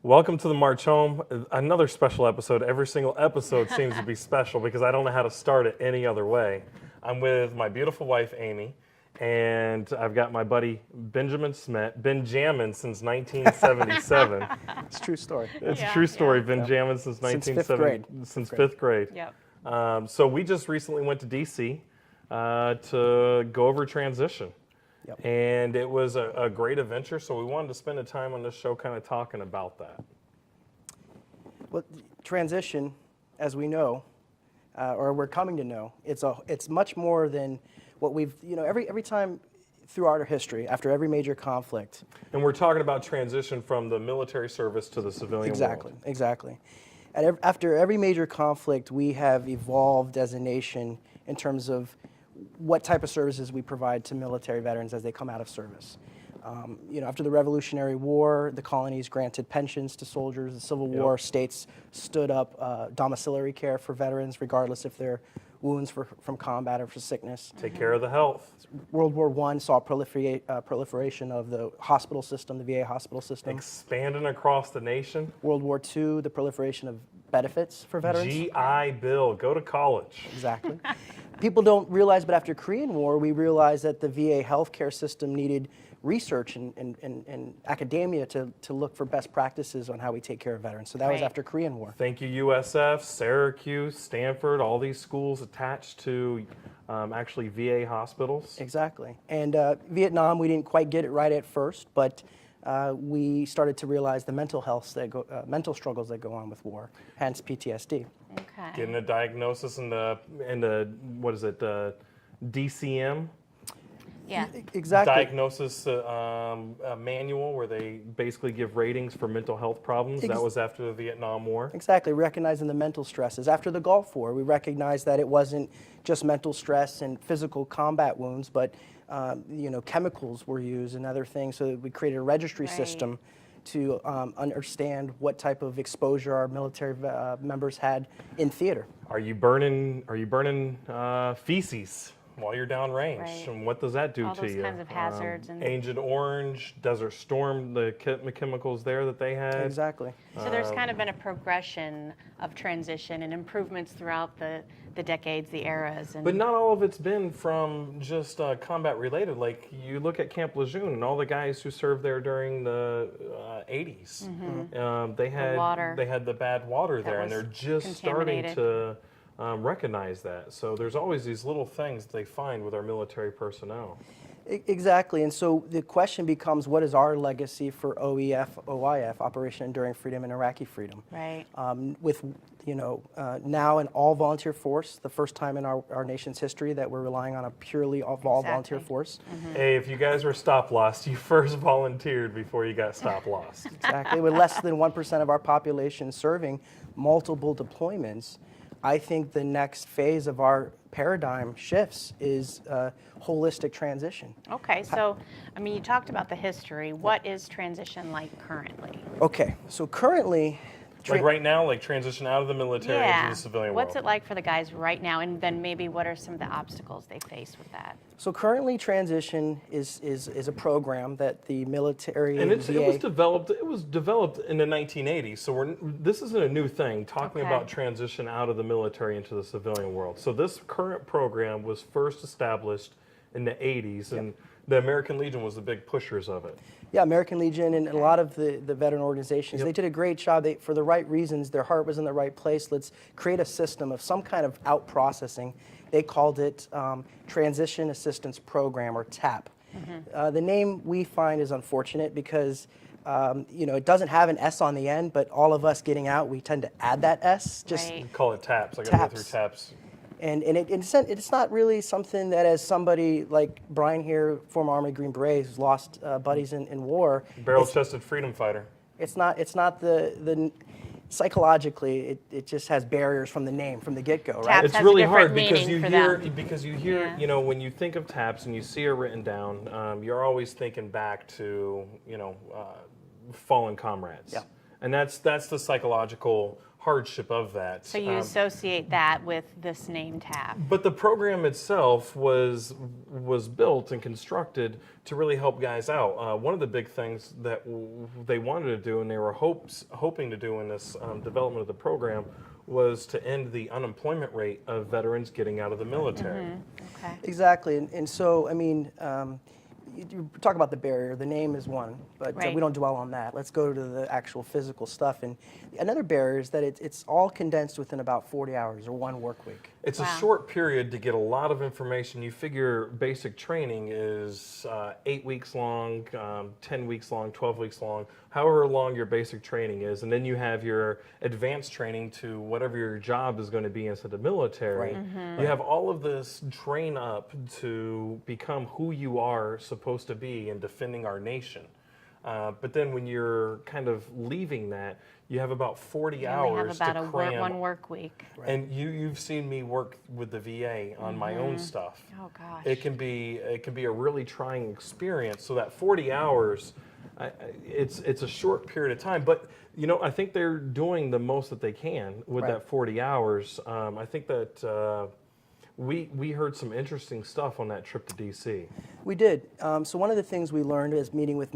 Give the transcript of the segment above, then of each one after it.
Welcome to the March Home, another special episode. Every single episode seems to be special because I don't know how to start it any other way. I'm with my beautiful wife, Amy, and I've got my buddy, Benjamin Smet, Benjamin since 1977. It's a true story. It's a true story, Benjamin since 1970, since fifth grade. Yep. So we just recently went to DC to go over transition. Yep. And it was a great adventure, so we wanted to spend the time on this show kind of talking about that. Well, transition, as we know, or we're coming to know, it's much more than what we've, every time throughout our history, after every major conflict. And we're talking about transition from the military service to the civilian world. Exactly. After every major conflict, we have evolved as a nation in terms of what type of services we provide to military veterans as they come out of service. After the Revolutionary War, the colonies granted pensions to soldiers. The Civil War, states stood up domiciliary care for veterans, regardless if they're wounds from combat or for sickness. Take care of the health. World War I saw proliferation of the hospital system, the VA hospital system. Expanding across the nation. World War II, the proliferation of benefits for veterans. GI Bill, go to college. Exactly. People don't realize, but after Korean War, we realized that the VA healthcare system needed research and academia to look for best practices on how we take care of veterans. So that was after Korean War. Thank you, USF, Syracuse, Stanford, all these schools attached to actually VA hospitals. Exactly. And Vietnam, we didn't quite get it right at first, but we started to realize the mental mental struggles that go on with war, hence PTSD. Okay. Getting a diagnosis in the what is it, DCM? Yeah. Exactly. Diagnosis manual where they basically give ratings for mental health problems. That was after the Vietnam War. Exactly, recognizing the mental stresses. After the Gulf War, we recognized that it wasn't just mental stress and physical combat wounds, but chemicals were used and other things. So we created a registry system to understand what type of exposure our military members had in theater. Are you burning feces while you're downrange? Right. And what does that do All to those you? kinds of hazards and- Agent Orange, Desert Storm, the chemicals there that they had. Exactly. So there's kind of been a progression of transition and improvements throughout the decades, the eras. And But not all of it's been from just combat related. Like you look at Camp Lejeune and all the guys who served there during the 80s. They had the bad water there, and they're just starting to recognize that. So there's always these little things they find with our military personnel. Exactly, and so the question becomes, what is our legacy for OEF, Operation Enduring Freedom and Iraqi Freedom? Right. With now an all-volunteer force, the first time in our nation's history that we're relying on a purely all-volunteer force. Hey, if you guys were stop lost, you first volunteered before you got stop lost. Exactly, with less than 1% of our population serving multiple deployments. I think the next phase of our paradigm shifts is holistic transition. Okay, so, you talked about the history. What is transition like currently? Okay, so currently... Like right now, like transition out of the military into the civilian world. What's it like for the guys right now? And then maybe what are some of the obstacles they face with that? So currently, transition is a program that the military and VA, it was developed in the 1980s. So this isn't a new thing. Talking about transition out of the military into the civilian world. So this current program was first established in the 80s, and the American Legion was the big pushers of it. Yeah, American Legion and a lot of the veteran organizations, they did a great job. For the right reasons, their heart was in the right place. Let's create a system of some kind of out-processing. They called it Transition Assistance Program, or TAP. The name we find is unfortunate because it doesn't have an S on the end, but all of us getting out, we tend to add that S. We call it TAPS. I got to go through TAPS. And it's not really something that, as somebody like Brian here, former Army Green Beret, who's lost buddies in war. Barrel-chested freedom fighter. It's not the psychologically, it just has barriers from the name, from the get-go, right? It's really hard because you hear, when you think of TAPS and you see it written down, you're always thinking back to, fallen comrades. Yeah. And that's the psychological hardship of that. So you associate that with this name tag. But the program itself was built and constructed to really help guys out. One of the big things that they wanted to do, and they were hoping to do in this development of the program, was to end the unemployment rate of veterans getting out of the military. Okay. Exactly, and so, I mean, you talk about the barrier, the name is one, but Right. we don't dwell on that. Let's go to the actual physical stuff. And another barrier is that it's all condensed within about 40 hours or one work week. It's Wow. a short period to get a lot of information. You figure basic training is 8 weeks long, 10 weeks long, 12 weeks long, however long your basic training is. And then you have your advanced training to whatever your job is going to be inside the military. Right. You have all of this train up to become who you are supposed to be in defending our nation. But then when you're kind of leaving that, you have about 40 You only hours have about to a cram. one work week. And you've seen me work with the VA on my own stuff. Oh gosh. It can be a really trying experience. So that 40 hours, it's a short period of time. But I think they're doing the most that they can with Right. that 40 hours. I think that we heard some interesting stuff on that trip to DC. We did. So one of the things we learned is meeting with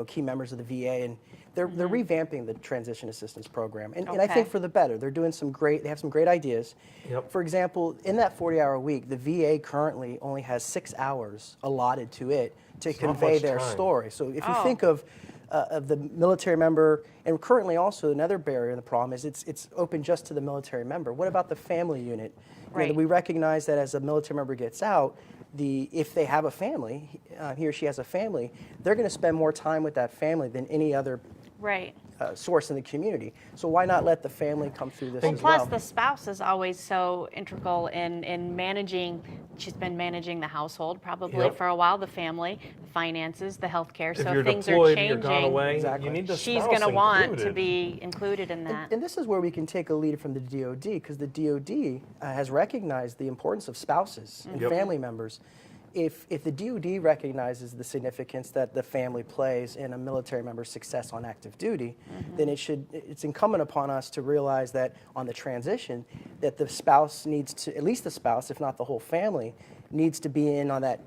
key members of the VA, and they're revamping the transition assistance program, and I Okay. think for the better. They're doing they have some great ideas. Yep. For example, in that 40-hour week, the VA currently only has 6 hours allotted to it to It's not convey much their time. story. So if you Oh. think of the military member, and currently also another barrier in the problem is it's open just to the military member. What about the family unit? Right. We recognize that as a military member gets out, if they have a family, he or she has a family, they're going to spend more time with that family than any other Right. source in the community. So why not let the family come through this as Plus, well? the spouse is always so integral in managing. She's been managing the household probably Yep. for a while, the family, the finances, the healthcare. If So you're things deployed, are you're changing. gone away, Exactly. you need the She's spouse going to want to included. be included in that. And this is where we can take a lead from the DoD, because the DoD has recognized the importance of spouses and Yep. family members. If the DoD recognizes the significance that the family plays in a military member's success on active duty, then it's incumbent upon us to realize that on the transition, that the spouse needs to, at least the spouse, if not the whole family, needs to be in on that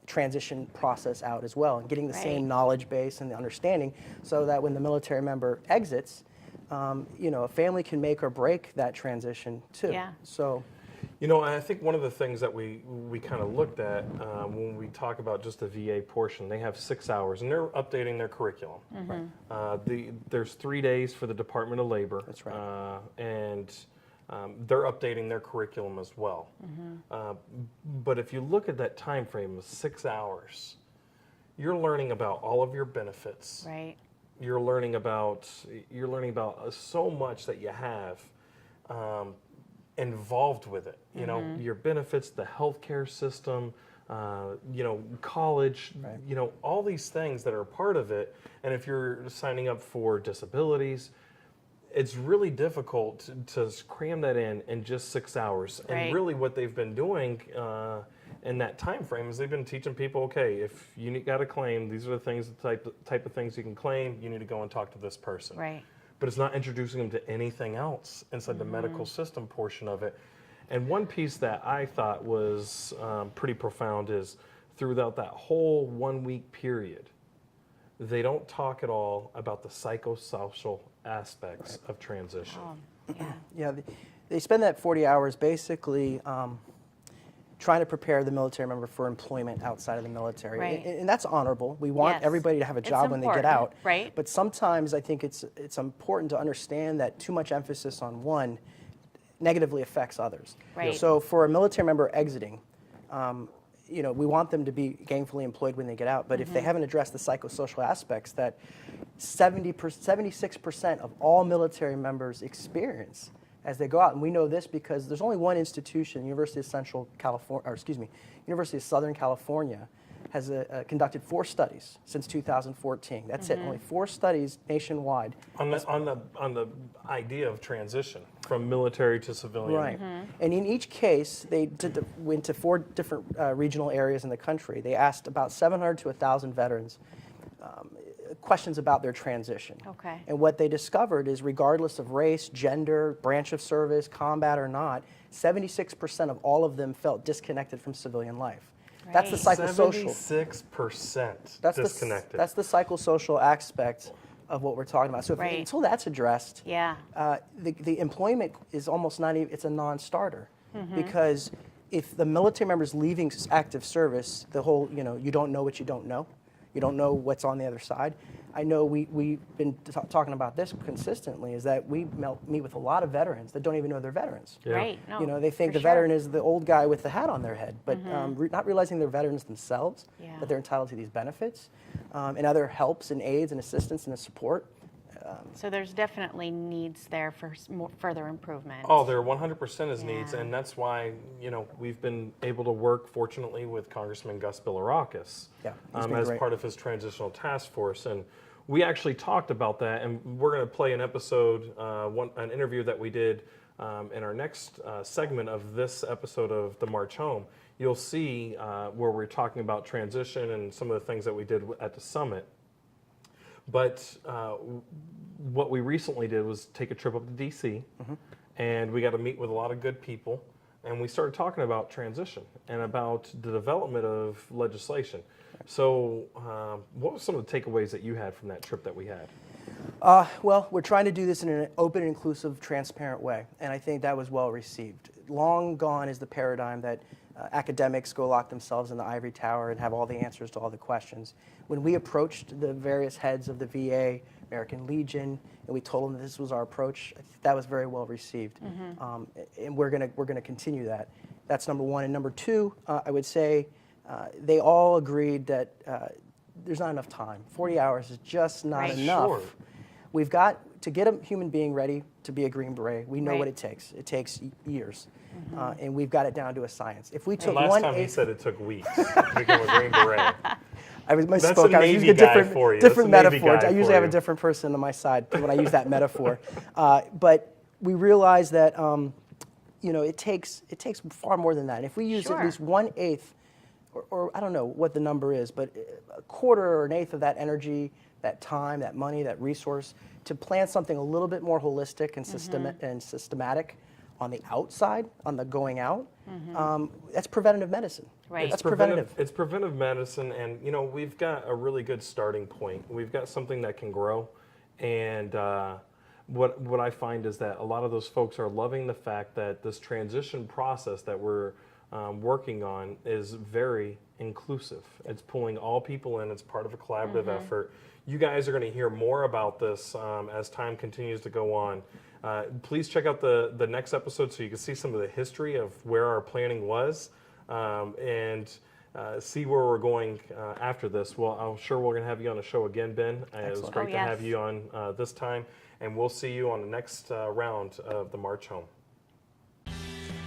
transition process out as well, and getting the same Right. knowledge base and the understanding, so that when the military member exits, a family can make or break that transition too. Yeah. So, I think one of the things that we kind of looked at when we talk about just the VA portion, they have 6 hours, and they're updating their curriculum. There's 3 days for the Department of Labor. That's right. And they're updating their curriculum as well. But if you look at that time frame of 6 hours, you're learning about all of your benefits. Right. You're learning about so much that you have involved with it. Your benefits, the healthcare system, college, Right. All these things that are part of it. And if you're signing up for disabilities, it's really difficult to cram that in just 6 hours. Right. And really, what they've been doing in that time frame is they've been teaching people, okay, if you got a claim, these are the things, the type of things you can claim. You need to go and talk to this person. Right. But it's not introducing them to anything else inside the medical system portion of it. And one piece that I thought was pretty profound is throughout that whole 1 week period, they don't talk at all about the psychosocial aspects of transition. Oh, yeah. yeah, they spend that 40 hours basically trying to prepare the military member for employment outside of the military. Right. And that's honorable. We want Yes. everybody to have a It's job when they get important, out. right? But sometimes I think it's important to understand that too much emphasis on one negatively affects others. Right. So for a military member exiting, we want them to be gainfully employed when they get out. But if they haven't addressed the psychosocial aspects that 76% of all military members experience as they go out, and we know this because there's only one institution, University of Southern California, has conducted 4 studies since 2014. That's it, only 4 studies nationwide. On the idea of transition from military to civilian. Right. And in each case, they went to 4 different regional areas in the country. They asked about 700 to 1,000 veterans questions about their transition. Okay. And what they discovered is regardless of race, gender, branch of service, combat or not, 76% of all of them felt disconnected from civilian life. That's the Right. psychosocial. 76% That's disconnected. That's the psychosocial aspect of what we're talking about. So Right. until that's addressed, Yeah. the employment is almost not even, it's a non-starter. Mm-hmm. Because if the military member is leaving active service, the whole, you don't know what you don't know. You don't know what's on the other side. I know we've been talking about this consistently, is that we meet with a lot of veterans that don't even know they're veterans. Yeah. Right. No, They think for the sure. veteran is the old guy with the hat on their head, but not realizing they're veterans themselves, Yeah. that they're entitled to these benefits, and other helps and aids and assistance and support. So there's definitely needs there for more further improvement. Oh, there 100% is needs, Yeah. and that's why we've been able to work, fortunately, with Congressman Gus Bilirakis Yeah, he's been as great. part of his transitional task force, and we actually talked about that, and we're going to play an episode, an interview that we did in our next segment of this episode of the March Home. You'll see where we're talking about transition and some of the things that we did at the summit. But what we recently did was take a trip up to DC, and we got to meet with a lot of good people, and we started talking about transition and about the development of legislation. So what were some of the takeaways that you had from that trip that we had? Well, we're trying to do this in an open, inclusive, transparent way, and I think that was well received. Long gone is the paradigm that academics go lock themselves in the ivory tower and have all the answers to all the questions. When we approached the various heads of the VA, American Legion, and we told them that this was our approach, that was very well received, and we're gonna continue that. That's number one. And number two, I would say they all agreed that there's not enough time. 40 hours is just not Right. enough. Sure. We've got to get a human being ready to be a Green Beret. We know Right. what it takes. It takes years, and we've got it down to a science. If we took Last one time he eighth, said it took weeks to become a Green Beret. I That's misspoke. a I was Navy using a guy different, for you. different That's a Navy metaphor. guy I usually for have a you. different person on my side when I use that metaphor. But we realize that it takes far more than that. And if we use Sure. at least 1/8, or I don't know what the number is, but a quarter or an eighth of that energy, that time, that money, that resource, to plan something a little bit more holistic and systematic on the outside, on the going out, that's preventative medicine. Right. That's preventative. It's preventive medicine, and we've got a really good starting point. We've got something that can grow, and what I find is that a lot of those folks are loving the fact that this transition process that we're working on is very inclusive. It's pulling all people in. It's part of a collaborative effort. You guys are going to hear more about this as time continues to go on. Please check out the next episode so you can see some of the history of where our planning was and see where we're going after this. Well, I'm sure we're going to have you on the show again, Ben. It was Excellent. great Oh, to have yes. you on this time, and we'll see you on the next round of the March Home.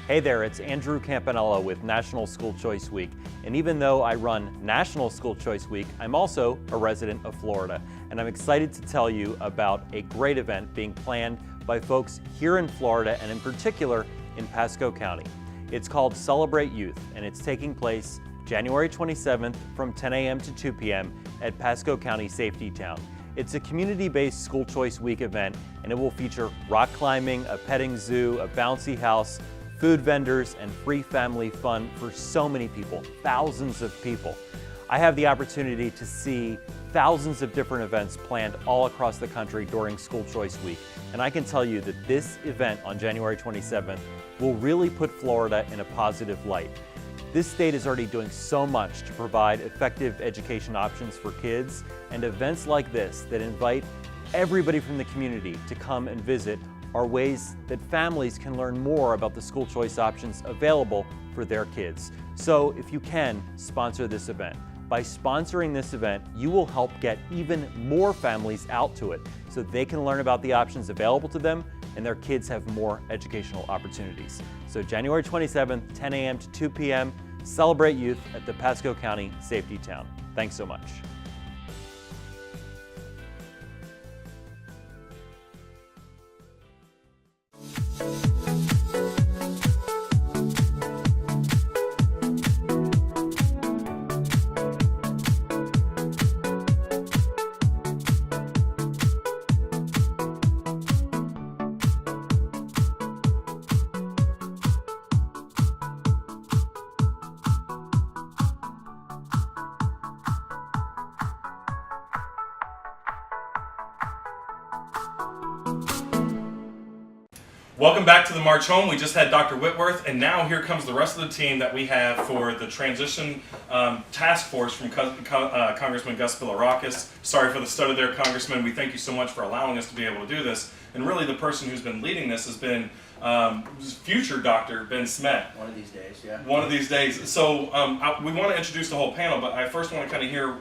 Hey there, it's Andrew Campanella with National School Choice Week. And even though I run National School Choice Week, I'm also a resident of Florida. And I'm excited to tell you about a great event being planned by folks here in Florida and in particular in Pasco County. It's called Celebrate Youth, and it's taking place January 27th from 10 a.m. to 2 p.m. at Pasco County Safety Town. It's a community-based School Choice Week event, and it will feature rock climbing, a petting zoo, a bouncy house, food vendors, and free family fun for so many people, thousands of people. I have the opportunity to see thousands of different events planned all across the country during School Choice Week, and I can tell you that this event on January 27th will really put Florida in a positive light. This state is already doing so much to provide effective education options for kids, and events like this that invite everybody from the community to come and visit are ways that families can learn more about the school choice options available for their kids. So if you can, sponsor this event. By sponsoring this event, you will help get even more families out to it so they can learn about the options available to them and their kids have more educational opportunities. So January 27th, 10 a.m. to 2 p.m., Celebrate Youth at the Pasco County Safety Town. Thanks so much. Welcome back to the March Home. We just had Dr. Whitworth, and now here comes the rest of the team that we have for the transition task force from Congressman Gus Bilirakis. Sorry for the stutter there, Congressman. We thank you so much for allowing us to be able to do this. And really, the person who's been leading this has been future Dr. Ben Smet. One of these days, yeah. One of these days. So we want to introduce the whole panel, but I first want to kind of hear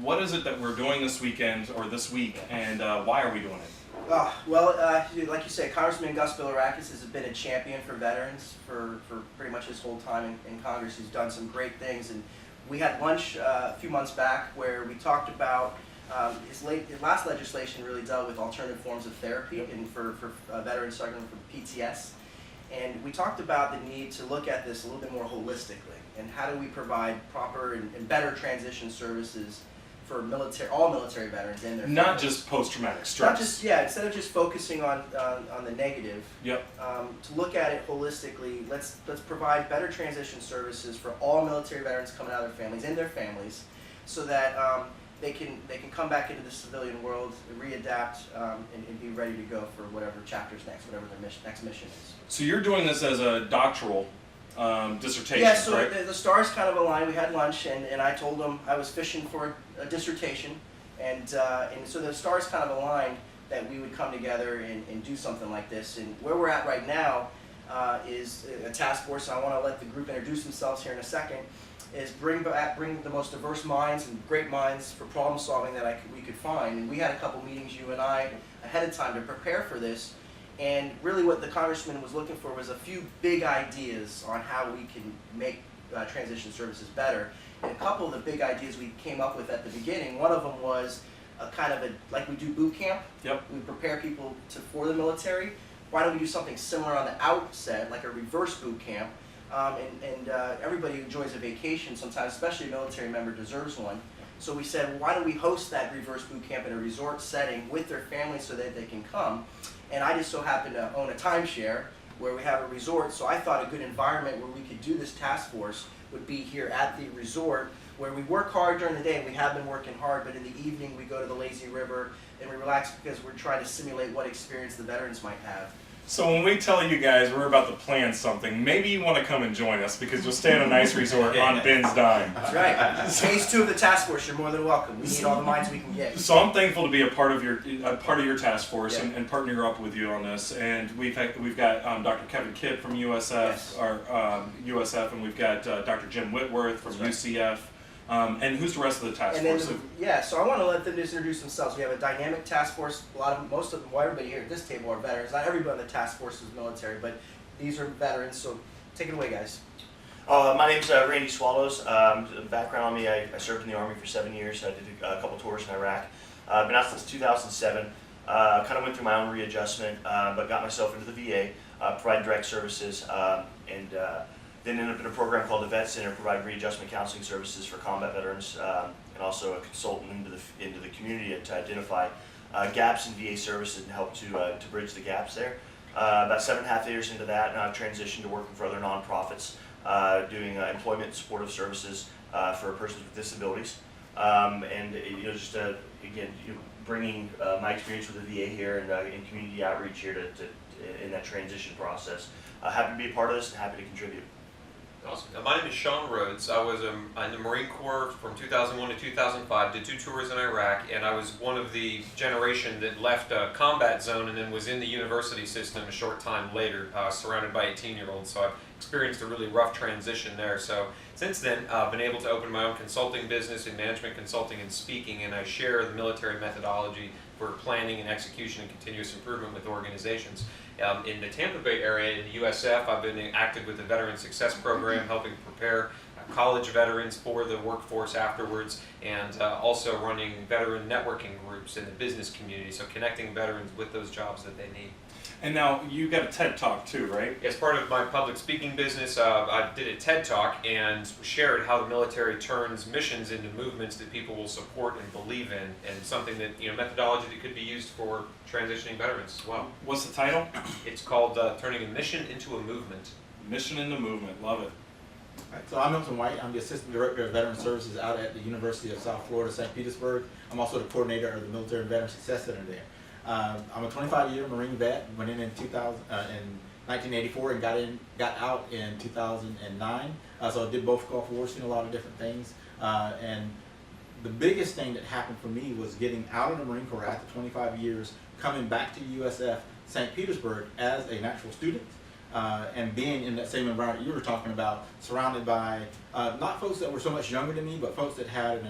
what is it that we're doing this weekend or this week, and why are we doing it? Like you said, Congressman Gus Bilirakis has been a champion for veterans for pretty much his whole time in Congress. He's done some great things, and we had lunch a few months back where we talked about his last legislation really dealt with alternative forms of therapy and for veterans suffering from PTS. And we talked about the need to look at this a little bit more holistically, and how do we provide proper and better transition services for all military veterans and their Not families. just post-traumatic stress. Not just, instead of just focusing on the negative, Yep. to look at it holistically, let's provide better transition services for all military veterans coming out of their families, so that they can come back into the civilian world, readapt, and be ready to go for whatever chapter's next, whatever their next mission is. So you're doing this as a doctoral dissertation, Yeah, so right? the stars kind of aligned. We had lunch, and I told them I was fishing for a dissertation, and so the stars kind of aligned that we would come together and do something like this. And where we're at right now is a task force, and I want to let the group introduce themselves here in a second, is bring the most diverse minds and great minds for problem solving that we could find. And we had a couple meetings, you and I, ahead of time to prepare for this. And really what the congressman was looking for was a few big ideas on how we can make transition services better. And a couple of the big ideas we came up with at the beginning, one of them was like we do boot camp. Yep. We prepare people for the military. Why don't we do something similar on the outset, like a reverse boot camp? Everybody enjoys a vacation sometimes, especially a military member deserves one. So we said, well, why don't we host that reverse boot camp in a resort setting with their families so that they can come? And I just so happen to own a timeshare where we have a resort, so I thought a good environment where we could do this task force would be here at the resort, where we work hard during the day, and we have been working hard, but in the evening we go to the lazy river and we relax because we're trying to simulate what experience the veterans might have. So when we tell you guys we're about to plan something, maybe you want to come and join us because you'll stay at a nice resort on Ben's dime. That's right. Phase 2 of the task force, you're more than welcome. We need all the minds we can get. So I'm thankful to be a part of your task force Yeah. and partner up with you on this. And we've got Dr. Kevin Kidd from USF, Yes. USF, and we've got Dr. Jim Whitworth from That's right. UCF. And who's the rest of the task And then, force? so I want to let them just introduce themselves. We have a dynamic task force. Most of them, well, everybody here at this table are veterans. Not everybody on the task force is military, but these are veterans. So take it away, guys. My name's Randy Swallows. Background on me, I served in the Army for 7 years. I did a couple tours in Iraq. I've been out since 2007. Kind of went through my own readjustment, but got myself into the VA, providing direct services, and then ended up in a program called the Vet Center, provide readjustment counseling services for combat veterans, and also a consultant into the community to identify gaps in VA services and help to bridge the gaps there. About 7.5 years into that, now I've transitioned to working for other nonprofits, doing employment supportive services for persons with disabilities, and just again, bringing my experience with the VA here and in community outreach here to in that transition process. Happy to be a part of this and happy to contribute. Awesome. My name is Sean Rhodes. I was in the Marine Corps from 2001 to 2005, did 2 tours in Iraq, and I was one of the generation that left a combat zone and then was in the university system a short time later, surrounded by 18-year-olds. So I've experienced a really rough transition there. So since then, I've been able to open my own consulting business in management consulting and speaking, and I share the military methodology for planning and execution and continuous improvement with organizations. In the Tampa Bay area, in the USF, I've been active with the Veteran Success Program, helping prepare college veterans for the workforce afterwards, and also running veteran networking groups in the business community, so connecting veterans with those jobs that they need. And now you got a TED Talk too, right? As part of my public speaking business, I did a TED Talk and shared how the military turns missions into movements that people will support and believe in, and something that, methodology that could be used for transitioning veterans as well. What's the title? It's called Turning a Mission into a Movement. Mission in the Movement. Love it. Right, so I'm Milton White. I'm the Assistant Director of Veteran Services out at the University of South Florida, St. Petersburg. I'm also the coordinator of the Military and Veteran Success Center there. I'm a 25-year Marine vet. Went in 1984 and got out in 2009. So I did both Gulf Wars, seen a lot of different things. And the biggest thing that happened for me was getting out of the Marine Corps after 25 years, coming back to USF St. Petersburg as a natural student. And being in that same environment you were talking about, surrounded by not folks that were so much younger than me, but folks that had an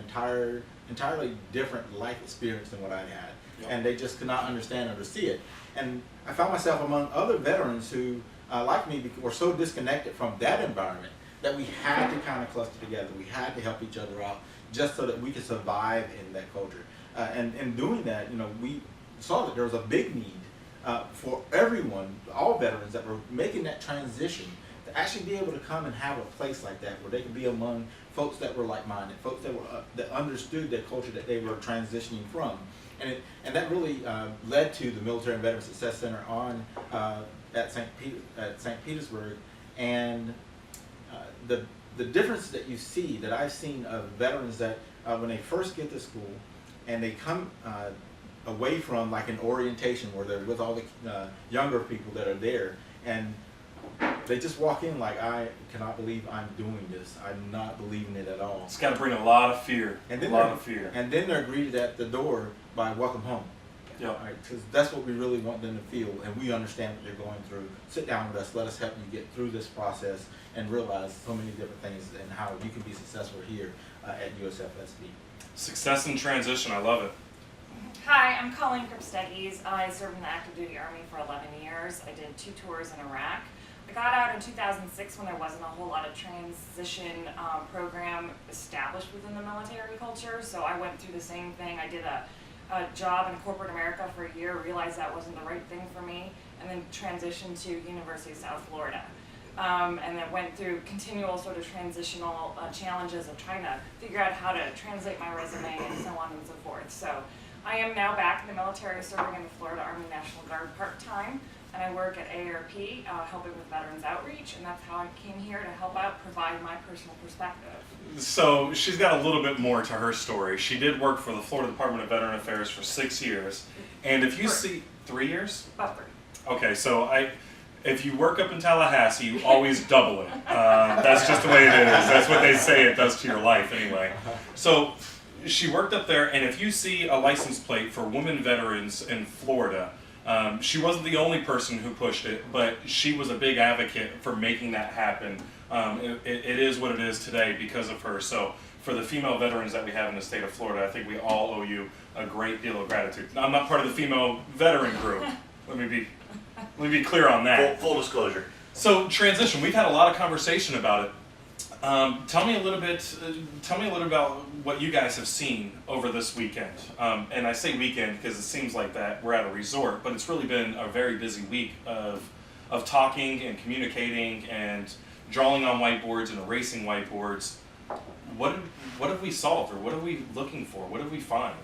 entirely different life experience than what I had. Yep. And they just could not understand or see it. And I found myself among other veterans who, like me, were so disconnected from that environment that we had to kind of cluster together. We had to help each other out just so that we could survive in that culture. And in doing that, we saw that there was a big need for everyone, all veterans that were making that transition, to actually be able to come and have a place like that where they could be among folks that were like-minded, folks that were that understood the culture that they were transitioning from, and that really led to the Military and Veteran Success Center at St. Petersburg, and the difference that you see, that I've seen of veterans that when they first get to school and they come away from like an orientation where they're with all the younger people that are there, and they just walk in like, I cannot believe I'm doing this. I'm not believing it at all. It's got to bring a lot of fear. And then And then they're greeted at the door by welcome home. Yeah. Because that's what we really want them to feel, and we understand what they're going through. Sit down with us. Let us help you get through this process and realize so many different things and how you can be successful here at USFSB. Success in transition. I love it. Hi, I'm Colleen Kripstegis. I served in the active duty Army for 11 years. I did 2 tours in Iraq. I got out in 2006 when there wasn't a whole lot of transition program established within the military culture, so I went through the same thing. I did a job in corporate America for a year, realized that wasn't the right thing for me, and then transitioned to University of South Florida. And then went through continual sort of transitional challenges of trying to figure out how to translate my resume and so on and so forth. So I am now back in the military, serving in the Florida Army National Guard part-time, and I work at AARP, helping with Veterans Outreach, and that's how I came here to help out, provide my personal perspective. So she's got a little bit more to her story. She did work for the Florida Department of Veteran Affairs for 6 years, and if you see 3 years? About 3. Okay, so if you work up in Tallahassee, you always double it. That's just the way it is. That's what they say it does to your life anyway. So she worked up there, and if you see a license plate for women veterans in Florida, she wasn't the only person who pushed it, but she was a big advocate for making that happen. It is what it is today because of her. So for the female veterans that we have in the state of Florida, I think we all owe you a great deal of gratitude. Now, I'm not part of the female veteran group. Let me be clear on that. Full disclosure. So transition, we've had a lot of conversation about it. Tell me a little bit about what you guys have seen over this weekend. And I say weekend because it seems like that we're at a resort, but it's really been a very busy week of talking and communicating and drawing on whiteboards and erasing whiteboards. What have we solved, or what are we looking for? What did we find?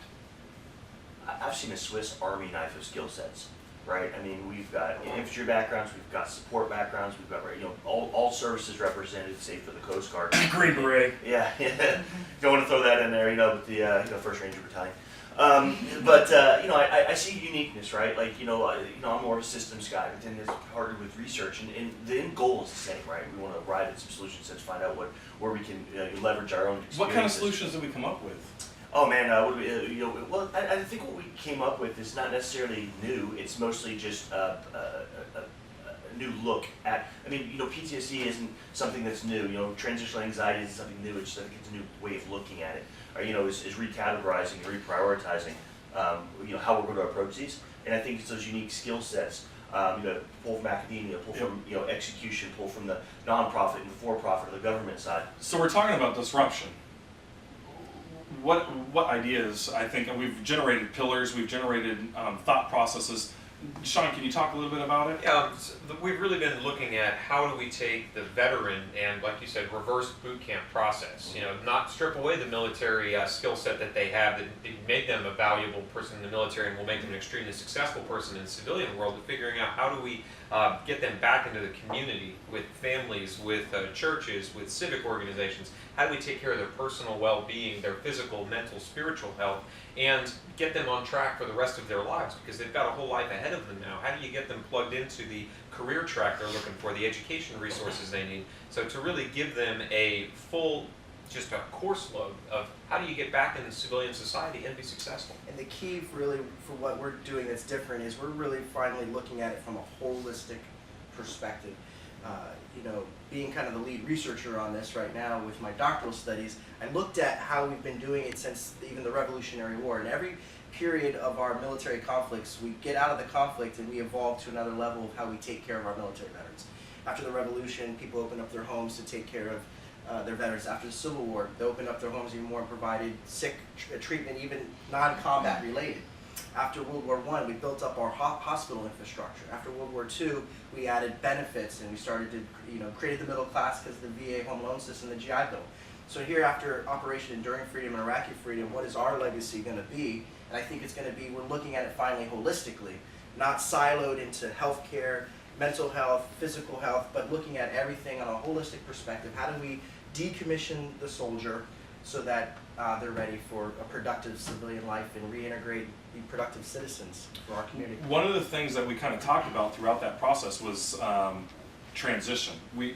I've seen a Swiss Army knife of skill sets. Right, I mean, we've got infantry backgrounds, we've got support backgrounds, we've got all services represented, save for the Coast Guard. Green Beret. Yeah, don't want to throw that in there, with the First Ranger Battalion. I see uniqueness, right? Like I'm more of a systems guy, but then it's harder with research, and the end goal is the same, right? We want to arrive at some solution sets, find out where we can leverage our own experiences. What kind of solutions did we come up with? Oh man, I think what we came up with is not necessarily new. It's mostly just a new look at. I mean, PTSD isn't something that's new. Transitional anxiety isn't something new. It's just it's a new way of looking at it. Or is recategorizing, reprioritizing. How we're going to approach these. And I think it's those unique skill sets. Pull from academia, pull from execution, pull from the nonprofit and for-profit or the government side. So we're talking about disruption. What ideas? I think we've generated pillars, we've generated thought processes. Sean, can you talk a little bit about it? Yeah, we've really been looking at how do we take the veteran and, like you said, reverse boot camp process. Not strip away the military skill set that they have that made them a valuable person in the military and will make them an extremely successful person in the civilian world, but figuring out how do we get them back into the community with families, with churches, with civic organizations. how do we take care of their personal well-being, their physical, mental, spiritual health, and get them on track for the rest of their lives, because they've got a whole life ahead of them now. How do you get them plugged into the career track they're looking for, the education resources they need? So to really give them a full, just a course load of how do you get back in civilian society and be successful. And the key really for what we're doing that's different is we're really finally looking at it from a holistic perspective. You know, being kind of the lead researcher on this right now with my doctoral studies, I looked at how we've been doing it since even the Revolutionary War. And every period of our military conflicts, we get out of the conflict and we evolve to another level of how we take care of our military veterans. After the Revolution, people opened up their homes to take care of their veterans. After the Civil War, they opened up their homes even more and provided sick treatment, even non-combat related. After World War I, we built up our hospital infrastructure. After World War II, we added benefits and we started to, created the middle class because of the VA home loan system, the GI Bill. So here, after Operation Enduring Freedom and Iraqi Freedom, what is our legacy going to be? And I think it's going to be, we're looking at it finally holistically, not siloed into healthcare, mental health, physical health, but looking at everything on a holistic perspective. How do we decommission the soldier so that they're ready for a productive civilian life and reintegrate, be productive citizens for our community? One of the things that we kind of talked about throughout that process was transition. We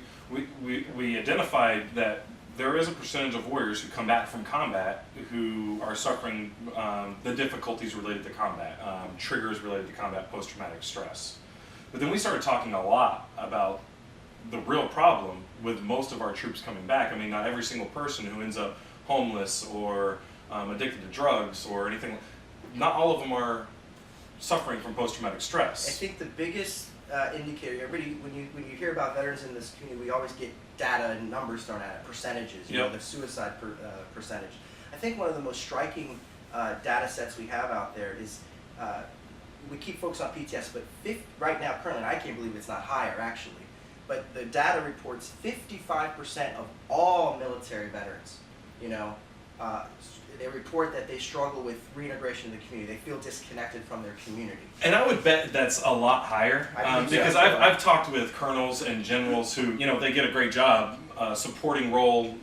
identified that there is a percentage of warriors who come back from combat who are suffering the difficulties related to combat, triggers related to combat, post-traumatic stress. But then we started talking a lot about the real problem with most of our troops coming back. I mean, not every single person who ends up homeless or addicted to drugs or anything, not all of them are suffering from post-traumatic stress. I think the biggest indicator, everybody, when you hear about veterans in this community, we always get data and numbers thrown at it, percentages, the suicide percentage. I think one of the most striking data sets we have out there is, we keep focused on PTS, but right now, currently, I can't believe it's not higher actually, but the data reports 55% of all military veterans, they report that they struggle with reintegration in the community. They feel disconnected from their community. And I would bet that's a lot higher because I've talked with colonels and generals who, they get a great job, supporting role,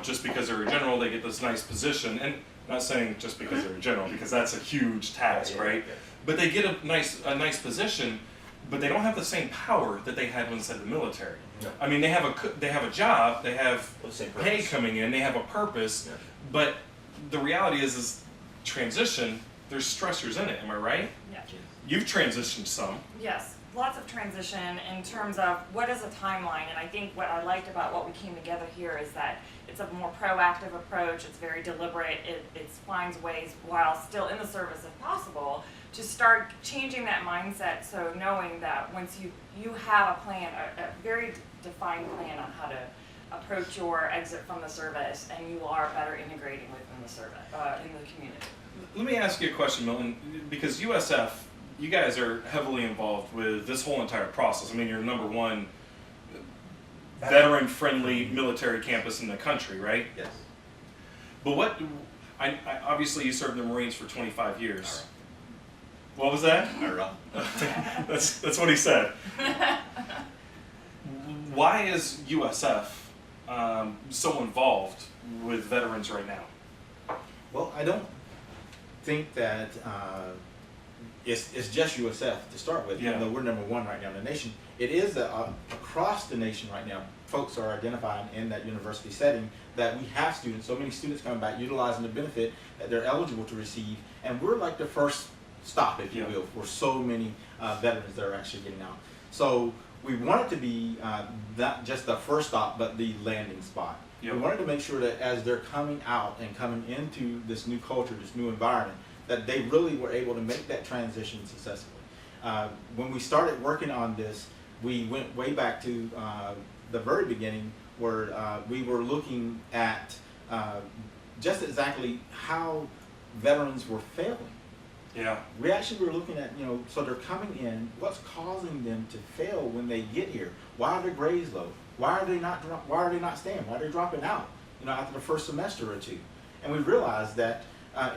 just because they're a general, they get this nice position. And I'm not saying just because they're a general, because that's a huge task, right? Yeah. But they get a nice position, but they don't have the same power that they had when they in the military. Yeah. I mean, they have a job, they have pay coming in, they have a purpose, but the reality is transition, there's stressors in it, am I right? Yeah. You've transitioned some. Yes, lots of transition in terms of what is a timeline, and I think what I liked about what we came together here is that it's a more proactive approach, it's very deliberate, it finds ways, while still in the service if possible, to start changing that mindset, so knowing that once you have a plan, a very defined plan on how to approach your exit from the service, and you are better integrating within the service, in the community. Let me ask you a question, Milton, because USF, you guys are heavily involved with this whole entire process. I mean, you're number one veteran-friendly military campus in the country, right? Yes. But I obviously you served in the Marines for 25 years. What was that? That's what he said. Why is USF so involved with veterans right now? Well, I don't think that it's just USF to start with, even though we're number one right now in the nation. It is that across the nation right now, folks are identifying in that university setting that we have students, so many students coming back utilizing the benefit that they're eligible to receive, and we're like the first stop, if you will, for so many veterans that are actually getting out. So we wanted to be not just the first stop, but the landing spot. Yep. We wanted to make sure that as they're coming out and coming into this new culture, this new environment, that they really were able to make that transition successfully. When we started working on this, we went way back to the very beginning, where we were looking at just exactly how veterans were failing. Yeah. We actually were looking at, so they're coming in, what's causing them to fail when they get here? Why are their grades low? Why are they not staying? Why are they dropping out, after the first semester or two? And we realized that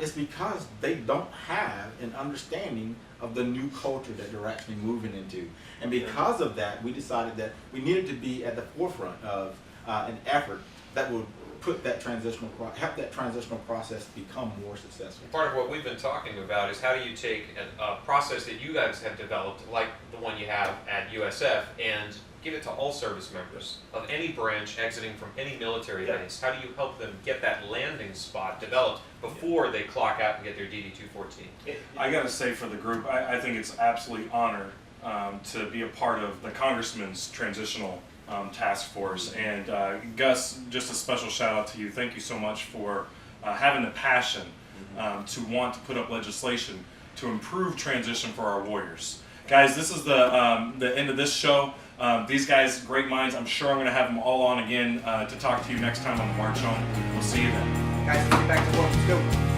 it's because they don't have an understanding of the new culture that they're actually moving into. And because of that, we decided that we needed to be at the forefront of an effort that would put that help that transitional process become more successful. Part of what we've been talking about is how do you take a process that you guys have developed, like the one you have at USF, and give it to all service members of any branch exiting from any military base. How do you help them get that landing spot developed before they clock out and get their DD-214? I gotta say for the group, I think it's absolutely honor to be a part of the Congressman's transitional task force. And Gus, just a special shout out to you. Thank you so much for having the passion to want to put up legislation to improve transition for our warriors. Guys, this is the end of this show. These guys, great minds. I'm sure I'm going to have them all on again to talk to you next time on the March Home. We'll see you then. Guys, let's get back to work. Let's go.